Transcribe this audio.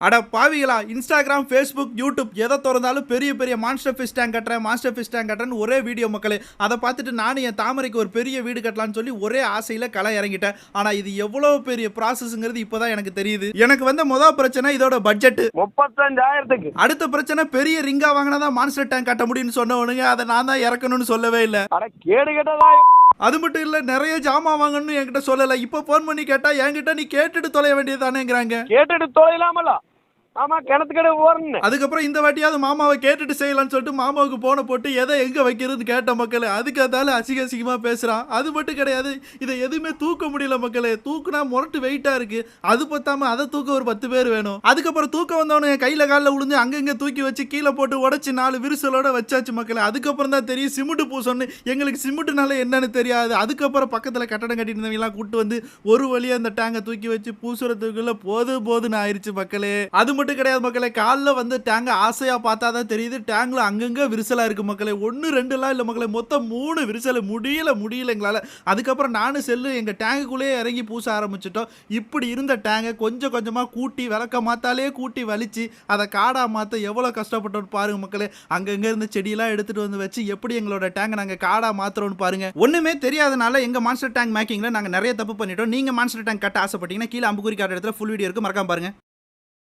அட பாவிகளா! Instagram, Facebook, YouTube எத தொறந்தாலும் பெரிய பெரிய மான்ஸ்டர் ஃபிஷ் டேங்க் கட்டுறேன், மாஸ்டர் ஃபிஷ் டேங்க் கட்டுறேன்னு ஒரே வீடியோ மக்களே. அத பார்த்துட்டு நானும் என் தாமரைக்கு ஒரு பெரிய வீடு கட்டலாம்னு சொல்லி ஒரே ஆசையில கள இறங்கிட்டேன். ஆனா இது எவ்வளவு பெரிய ப்ராசஸ்ங்கிறது இப்பதான் எனக்கு தெரியுது. எனக்கு வந்த பிரச்சனை இதோட பட்ஜெட் 35,000க்கு. அடுத்த பிரச்சனை பெரிய ரிங்கா வாங்கினா தான் மான்ஸ்டர் டேங்க் கட்ட முடியும்னு சொன்னவனுங்க அதை நான் தான் இறக்கணும்னு சொல்லவே இல்ல. அட கேடு கேட்டதா. அது மட்டும் இல்ல நிறைய ஜாமான் வாங்கணும்னு என்கிட்ட சொல்லல. இப்ப போன் பண்ணி கேட்டா என்கிட்ட நீ கேட்டுட்டு தொலைய வேண்டியதானேங்கறாங்க. கேட்டுட்டு தொலைலாமல. ஆமா கிணத்துக்கடை ஓரன்னு. அதுக்கப்புறம் இந்த வாட்டியாவது மாமாவை கேட்டுட்டு செய்யலாம்னு சொல்லிட்டு மாமாவுக்கு போன போட்டு எதை எங்க வைக்கிறதுன்னு கேட்ட மக்களே. அதுக்கு அதால அசிங்கமா பேசுறான். அது மட்டும் கிடையாது, இதை எதுவுமே தூக்க முடியல மக்களே. தூக்குனா முரட்டு வெயிட்டா இருக்கு. அது பத்தாம அதை தூக்க ஒரு 10 பேர் வேணும். அதுக்கப்புறம் தூக்க வந்தவனு கையில காலில் விழுந்து அங்கங்க தூக்கி வச்சு கீழே போட்டு உடச்சு 4 விரிசலோட வச்சாச்சு மக்களே. அதுக்கப்புறம் தான் தெரியும் சிமெண்ட் பூசணும்னு. எங்களுக்கு சிமெண்ட்னால என்னன்னு தெரியாது. அதுக்கப்புறம் பக்கத்துல கட்டடம் கட்டிட்டு இருந்தவங்க எல்லாம் கூட்டு வந்து ஒரு வழியா அந்த டேங்கை தூக்கி வச்சு பூசுறதுக்குள்ள போதுன்னு ஆயிடுச்சு மக்களே. அது மட்டும் கிடையாது மக்களே, கால்ல வந்து டேங்க ஆசையா பார்த்தாதான் தெரியுது டேங்க்ல அங்கங்க விரிசலா இருக்கு மக்களே. 1 2 இல்ல மக்களே, மொத்தம் 3 விரிசல். முடியல எங்களால. அதுக்கப்புறம் நானும் செல்லு எங்க டேங்குக்குள்ளே இறங்கி பூச ஆரம்பிச்சிட்டோம். இப்படி இருந்த டேங்கை கொஞ்சம் கொஞ்சமா கூட்டி விளக்க மாத்தாலே கூட்டி வலிச்சு அதை காடா மாத்த எவ்வளவு கஷ்டப்பட்டோம் பாருங்க மக்களே. அங்கங்க இருந்த செடியெல்லாம் எடுத்துட்டு வந்து வச்சு எப்படி எங்களோட டேங்கை நாங்க காடா மாத்துறோம்னு பாருங்க. ஒண்ணுமே தெரியாதனால எங்க மான்ஸ்டர் டேங்க் மேக்கிங்ல நாங்க நிறைய தப்பு பண்ணிட்டோம். நீங்க மான்ஸ்டர் டேங்க் கட்ட ஆசைப்பட்டீங்கன்னா கீழே அம்புக்குறி காட்டுற இடத்துல ஃபுல் வீடியோ இருக்கு, மறக்காம பாருங்க.